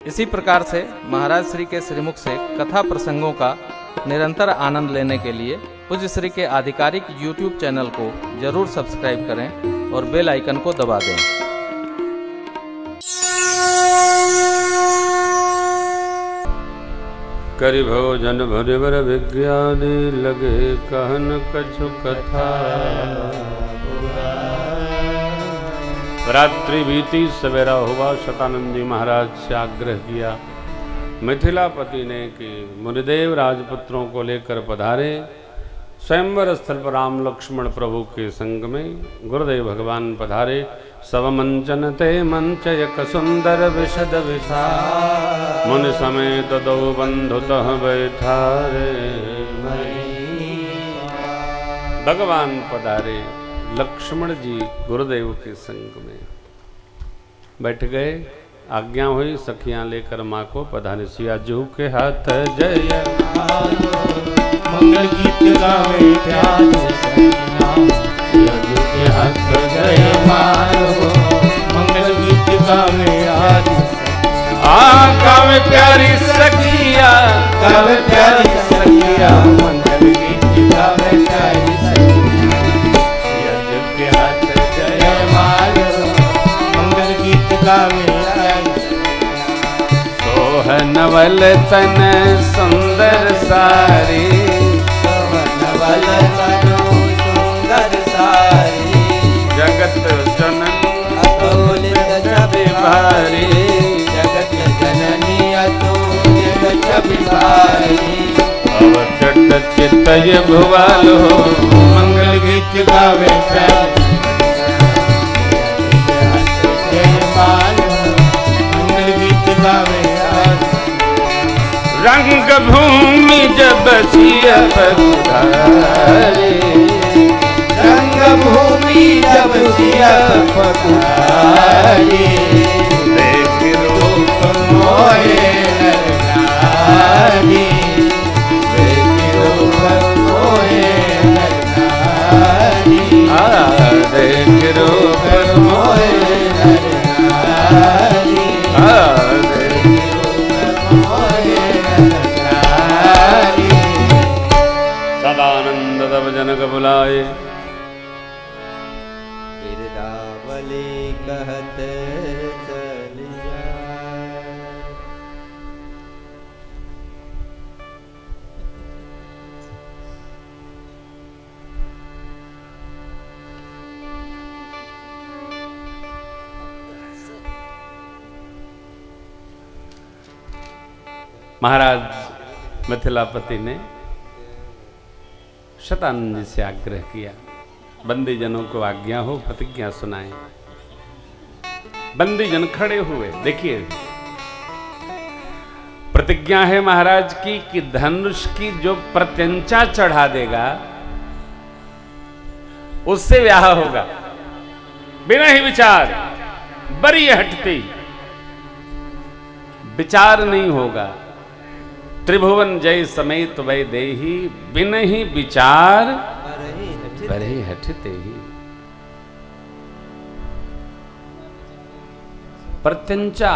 इसी प्रकार से महाराज श्री के श्रीमुख से कथा प्रसंगों का निरंतर आनंद लेने के लिए पूज्य श्री के आधिकारिक YouTube चैनल को जरूर सब्सक्राइब करें और बेल आइकन को दबा दें। करि भोजन भरिवर विज्ञानी लगे कहन कछु कथा। रात्रि बीती सवेरा हुआ। शतानंद जी महाराज से आग्रह किया मिथिलापति ने कि मुनिदेव राजपुत्रों को लेकर पधारे। स्वयंवर स्थल पर राम लक्ष्मण प्रभु के संग में गुरुदेव भगवान पधारे। सब मंचन ते मंचयक सुंदर विशद विशाल मुनि समेत दो बंधु तह बैठारे। भगवान पधारे। लक्ष्मण जी गुरुदेव के संग में बैठ गए। आज्ञा हुई सखियां लेकर माँ को पधारे। सिया जू के हाथ जय मंगल गीत गावे प्यार सिया जू के हाथ जय मारो। मंगल गीत गावे आज गावे प्यारी सखिया गावे प्यारी सखिया। मंगल गीत गावे प्यारी सखिया सिया जू के हाथ जय मारो। मंगल गीत गावे सोहनवल तन सुंदर सारी। सोहनवल तन सुंदर सारी। जगत जननी अतुलित छवि भारी। जगत जननी अतुलित छवि भारी। अवचट चितय भुवालो मंगल गीत गावे प्यारी जय मालो। मंगल गीत गावे रंग भूमि जब सिया पधारे। रंग भूमि जब सिया पधारे। देख रूप मोहे नर नारी। देख रूप मोहे नर नारी। देख रूप मोहे नर नारी। सदानंद तब जनक बुलाए। बिरदावली कहत चलिया। महाराज मिथिलापति ने शतानंद जी से आग्रह किया बंदी जनों को आज्ञा हो प्रतिज्ञा सुनाए। बंदी जन खड़े हुए। देखिए प्रतिज्ञा है महाराज की कि धनुष की जो प्रत्यंचा चढ़ा देगा उससे ब्याह होगा बिना ही विचार। बरी हटती विचार नहीं होगा। त्रिभुवन जय समेत वै देही बिन ही विचार बरे हटते ही। प्रत्यंचा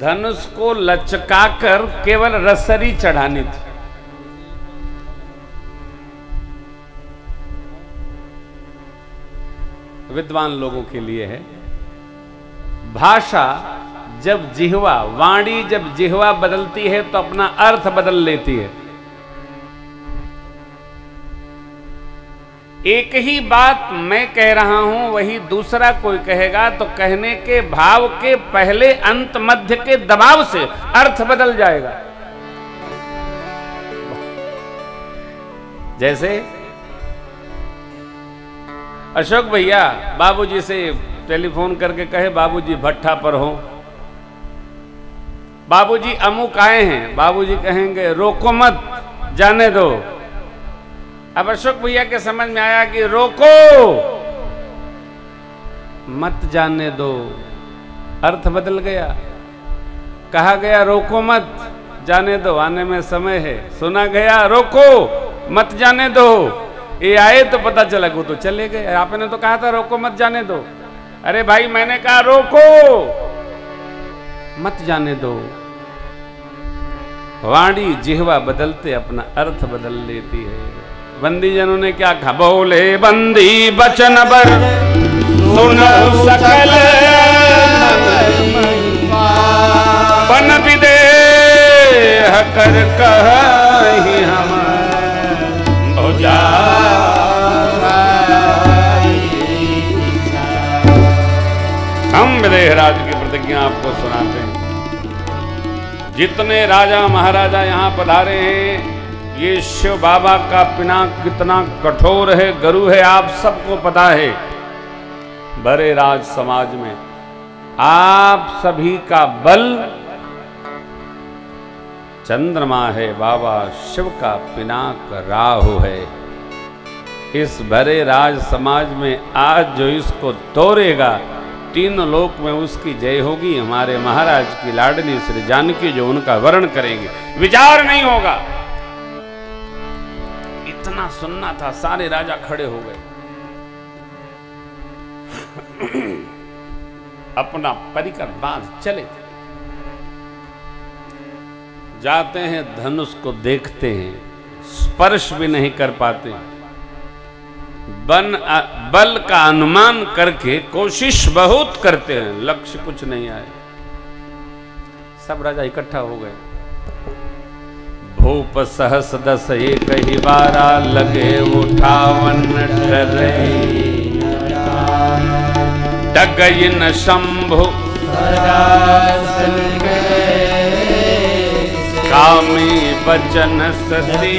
धनुष को लचकाकर केवल रसरी चढ़ानी थी। विद्वान लोगों के लिए है। भाषा जब जिह्वा वाणी जब जिह्वा बदलती है तो अपना अर्थ बदल लेती है। एक ही बात मैं कह रहा हूं वही दूसरा कोई कहेगा तो कहने के भाव के पहले अंत मध्य के दबाव से अर्थ बदल जाएगा। जैसे अशोक भैया बाबूजी से टेलीफोन करके कहे बाबूजी भट्ठा पर हो। बाबूजी अमुक आए हैं। बाबूजी कहेंगे रोको मत जाने दो। अब अशोक भैया के समझ में आया कि रोको मत जाने दो अर्थ बदल गया। कहा गया रोको मत जाने दो आने में समय है। सुना गया रोको मत जाने दो। ये आए तो पता चला वो तो चले गए। आपने तो कहा था रोको मत जाने दो। अरे भाई मैंने कहा रोको। मत जाने दो। वाणी जिह्वा बदलते अपना अर्थ बदल लेती है। बंदी जनों ने क्या कहा? बोले बंदी बचन बर सुनो सकल बन विदेह कर कहि हम भुजा। हम विदेहराज की प्रतिज्ञा आपको सुनाते हैं। जितने राजा महाराजा यहाँ पधारे हैं, ये शिव बाबा का पिनाक कितना कठोर है, गुरु है, आप सबको पता है। बड़े राज समाज में आप सभी का बल चंद्रमा है, बाबा शिव का पिनाक राहु है। इस भरे राज समाज में आज जो इसको तोड़ेगा, तीनों लोक में उसकी जय होगी। हमारे महाराज की लाडली श्री जानकी जो उनका वर्ण करेंगे, विचार नहीं होगा। इतना सुनना था, सारे राजा खड़े हो गए। अपना परिकर बांध चले जाते हैं। धनुष को देखते हैं, स्पर्श भी नहीं कर पाते। बल का अनुमान करके कोशिश बहुत करते हैं, लक्ष्य कुछ नहीं आए। सब राजा इकट्ठा हो गए। भूप सहस दस एक ही बारा लगे उठावन डरे। डगई न शंभु कामी बचन सती।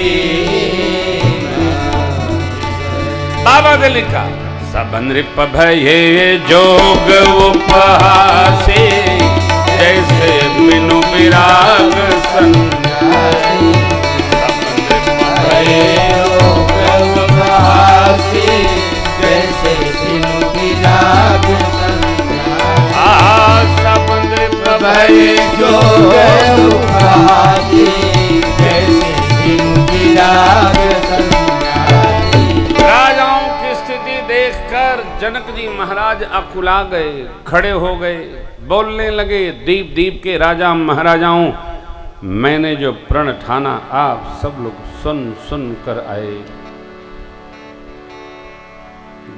बाबा ने लिखा सब नृप भये जोग उपहासे। जैसे बिनु विराग सन्यासी। सब नृप भये जोग उपहासे। जैसे बिनु विराग सन्यासी। सब नृप भये जोग उपहासे। जैसे बिनु विराग सन्यासी। राजाओं की स्थिति देखकर जनक जी महाराज अकुला गए, खड़े हो गए, बोलने लगे। दीप दीप के राजा महाराजाओं, मैंने जो प्रण ठाना आप सब लोग सुन सुन कर आए।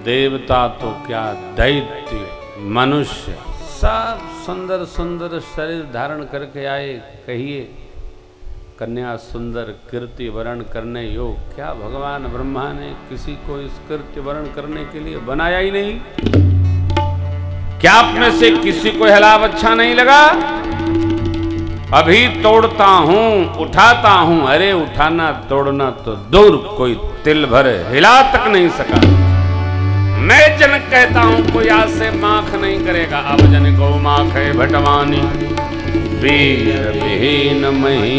देवता तो क्या, दैत्य, मनुष्य, सब सुंदर सुंदर शरीर धारण करके आए। कहिए कन्या सुंदर कीर्ति वर्ण करने योग, क्या भगवान ब्रह्मा ने किसी को इस कीर्ति वर्ण करने के लिए बनाया ही नहीं? क्या आप में से किसी को हिलाव अच्छा नहीं लगा? अभी तोड़ता हूं, उठाता हूं। अरे उठाना तोड़ना तो दूर, कोई तिल भर हिला तक नहीं सका। मैं जनक कहता हूं, कोई आज से माख नहीं करेगा। अब जन को माख है भटवानी। वीर विहीन मही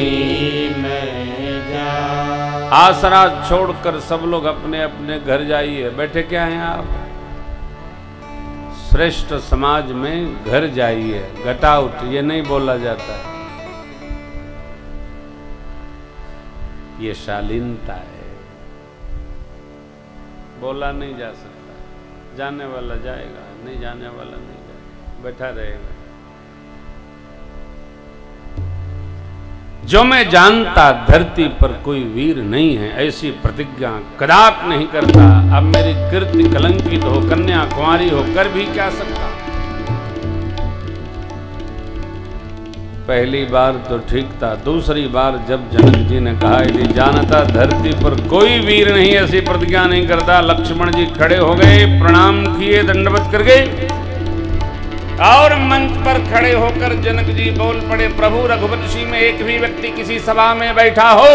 आसरा छोड़कर सब लोग अपने अपने घर जाइए। बैठे क्या हैं आप? श्रेष्ठ समाज में घर जाइए, गट आउट ये नहीं बोला जाता। ये शालीनता है, बोला नहीं जा सकता। जाने वाला जाएगा, नहीं जाने वाला नहीं जाएगा, बैठा रहेगा। जो मैं जानता धरती पर कोई वीर नहीं है, ऐसी प्रतिज्ञा कदापि नहीं करता। अब मेरी कीर्ति कलंकित हो, कन्या कुंवारी हो कर भी क्या सकता। पहली बार तो ठीक था, दूसरी बार जब जनक जी ने कहा यदि जानता धरती पर कोई वीर नहीं, ऐसी प्रतिज्ञा नहीं करता। लक्ष्मण जी खड़े हो गए, प्रणाम किए, दंडवत कर गए और मंच पर खड़े होकर जनक जी बोल पड़े। प्रभु रघुवंशी में एक भी व्यक्ति किसी सभा में बैठा हो,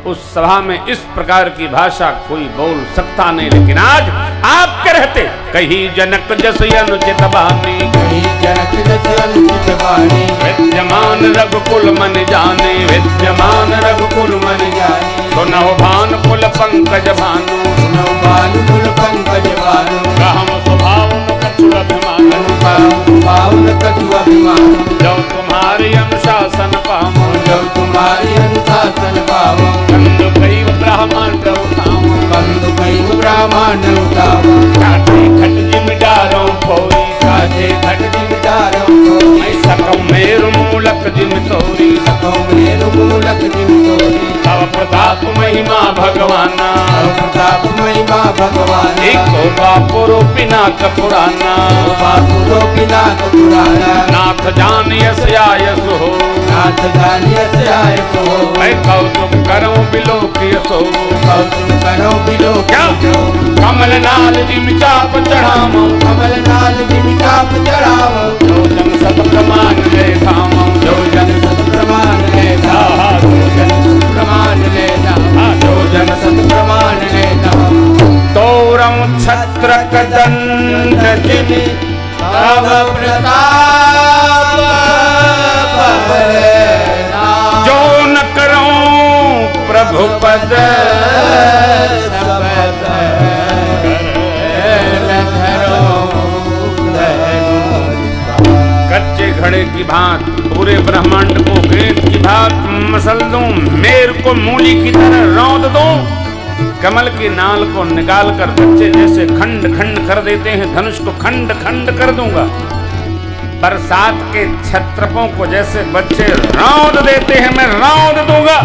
उस सभा में इस प्रकार की भाषा कोई बोल सकता नहीं। लेकिन आज आप क्या रहते? कही जनक जस अनुचित वाणी। कही जनक जस अनुचित वाणी। विद्यमान रघुकुल मन जाने। विद्यमान रघुकुल मन जाने। सुनौ भानुकुल पंकज भानु। सुनौ भानुकुल पंकज भानु। कहम स्वभाव कछु अभिमान। कहम स्वभाव कछु अभिमान। जो तुम्हारी अनुशासन पामो। जो तुम्हारी अनुशासन पामो। कंदु कैव ब्रह्मांड उठाओ। कंदु कैव ब्रह्मांड उठाओ। काटे खट जिमिदारों कोई। काटे खट जिमिदारों कोई। मैं सकौ मेरु मूलक जिम तोरी सकौ मेरु मूलक जिम तोरी तव प्रताप महिमा भगवाना प्रताप महिमा भगवान एको बापुरो पिनाक पुराना बापुरो पिनाक पुराना नाथ जानियस आयस हो नाथ जानियस आयस हो मैं कौतुक करूं बिलोकियसो कौतुक करो बिलो क्या कमल नाल जिम चाप चढ़ावो कमल नाल जिम चाप चढ़ावो जो जन सत प्रमाण ले धामो जो जन सत प्रमाण ले धामो जो जन सत प्रमाण ले धामो जो जन सत प्रमाण ले धामो तोरम छत्र कदंड जिमि तव प्रताप जो न करो प्रभु पद कच्चे घड़े की भांत पूरे ब्रह्मांड को गेंद की भांत मसल दूं मेर को मूली की तरह रौंद दूं कमल की नाल को निकाल कर बच्चे जैसे खंड खंड कर देते हैं धनुष को खंड खंड कर दूंगा बरसात के छत्रपों को जैसे बच्चे रौंद देते हैं मैं रौंद दूंगा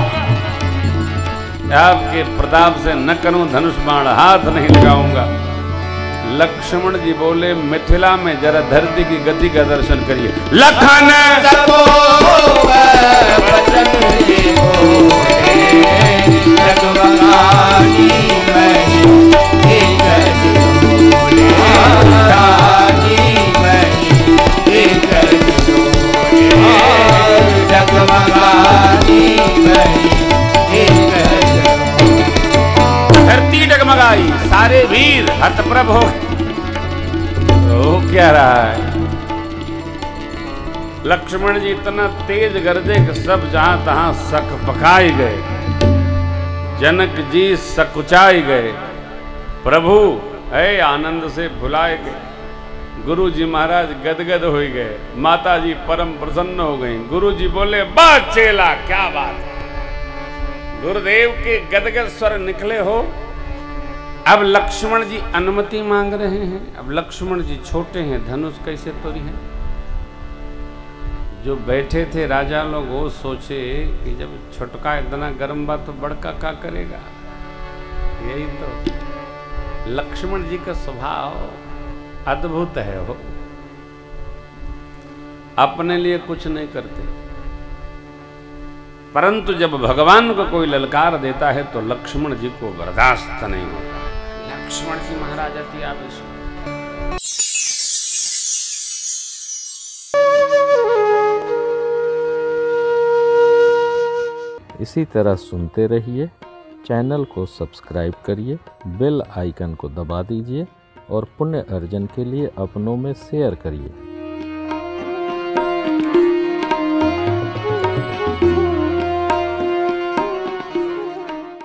आपके प्रताप से न करूं धनुष बाण हाथ नहीं लगाऊंगा लक्ष्मण जी बोले मिथिला में जरा धरती की गति का दर्शन करिए लखन धरती डगमगाई सारे वीर हतप्रभ हो क्या रहा है लक्ष्मण जी इतना तेज गरजे कि सब जहां तहां सक पकाए गए जनक जी सकुचाए गए प्रभु है आनंद से भुलाए गए गुरु जी महाराज गदगद हो गए माता जी परम प्रसन्न हो गई गुरु जी बोले बात चेला क्या बात गुरुदेव के गदगद स्वर निकले हो अब लक्ष्मण जी अनुमति मांग रहे हैं अब लक्ष्मण जी छोटे हैं धनुष कैसे तोड़ी है जो बैठे थे राजा लोग वो सोचे कि जब छोटका इतना गर्म बात तो बड़का क्या करेगा यही तो लक्ष्मण जी का स्वभाव अद्भुत है हो अपने लिए कुछ नहीं करते परंतु जब भगवान को कोई ललकार देता है तो लक्ष्मण जी को बर्दाश्त नहीं होता लक्ष्मण जी महाराज अति आवेश इसी तरह सुनते रहिए चैनल को सब्सक्राइब करिए बेल आइकन को दबा दीजिए और पुण्य अर्जन के लिए अपनों में शेयर करिए।